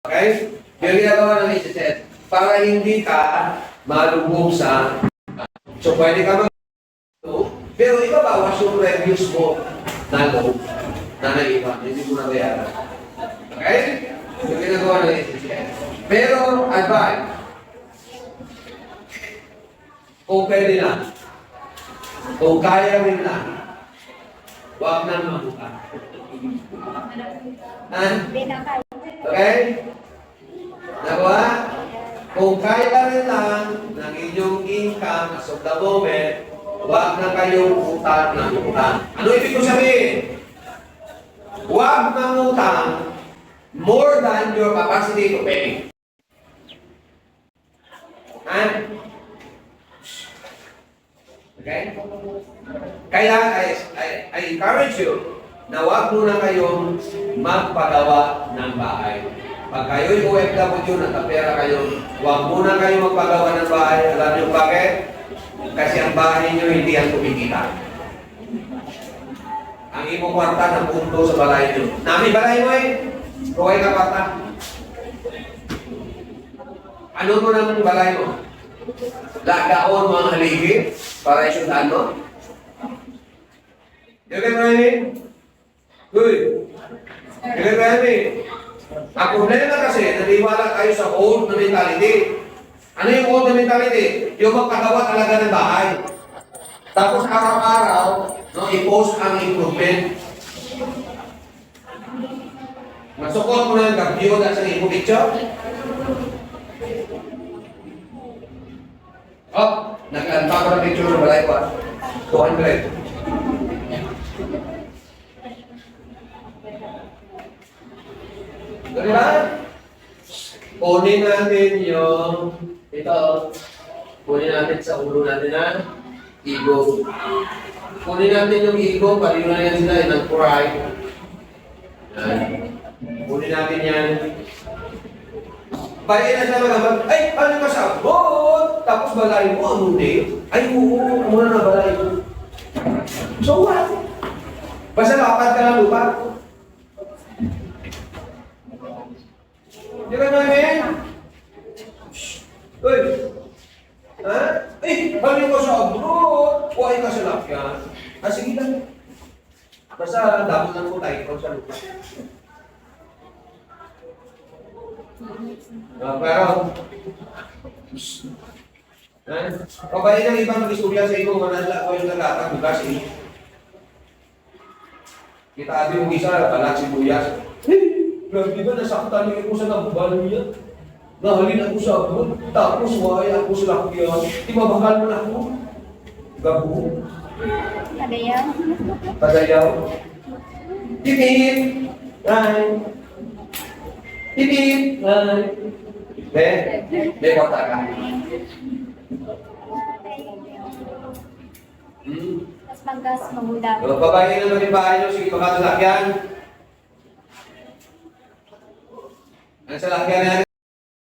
Okay? Yung ginagawa ng HSS, para hindi ka malubog sa... So, pwede ka mag... Pero ibabawas yung reviews mo na low, na naiwan, hindi mo nabayaran. Okay? Yung ginagawa ng HSS. Pero, advice, kung pwede na, kung kaya rin na, huwag nang mamutang. Okay? Nakuha? Kung kaya rin lang ng inyong income as of the moment, huwag na kayong utang ng utang. Ano ibig ko sabihin? Huwag ng utang more than your capacity to pay. Okay? Kaya I encourage you na huwag muna kayong magpagawa ng bahay. Pag kayo'y OFW, nakapera kayo, huwag muna kayong magpagawa ng bahay. Alam niyo bakit? Kasi ang bahay niyo hindi ang kumikita. Ang imo kwarta ng punto sa balay niyo. Nami balay mo eh. Ruway ka kwarta. Ano mo ng balay mo? Lagaon mo ang haligi para isundan mo? You get what I mean? Good. You get what I mean? Ang problema kasi, naniwala tayo sa old na mentality. Ano yung old na mentality? Yung magpagawa talaga ng bahay. Tapos araw-araw, no, i-post ang improvement. Masukot mo na yung gabyo na sa ipo picture. Oh, nag-alpa ko ng picture ng balay ko. 200. Diba? Kunin natin yung ito. Kunin natin sa ulo natin na ego. Kunin natin yung ego, paliw na yan sila ng pride. Yan. Kunin natin yan. Bayan na siya magaman, ay, ano ka sabot? Tapos balay mo, ano di? Ay, oo, muna na balay mo. So what? Basta lapad ka ng lupa. Di ba namin? Uy! Ha? Eh, balik ko sa abroad. Huwag ka sa lakyan. Ah, sige lang. Basta damo lang po tayo kung sa lupa. Pero, kabayin ng ibang istorya sa iyo, manala ko yung nalatang bukas eh. Kita abi mong isa, balat sibuyas. Grabe ba, nasaktan niyo ko sa nabubalo niya? Nahalin ako sa abon, tapos why ako sa lakyan. Di mabakal mo na ako. Gabo. Tagayaw. Tagayaw. Tipid. Ay. Tipid. Ay. Be, kota ka. Mas manggas, magulang. Babae na naman yung bahay nyo, sige baka sa lakyan. Ang sa lakyan na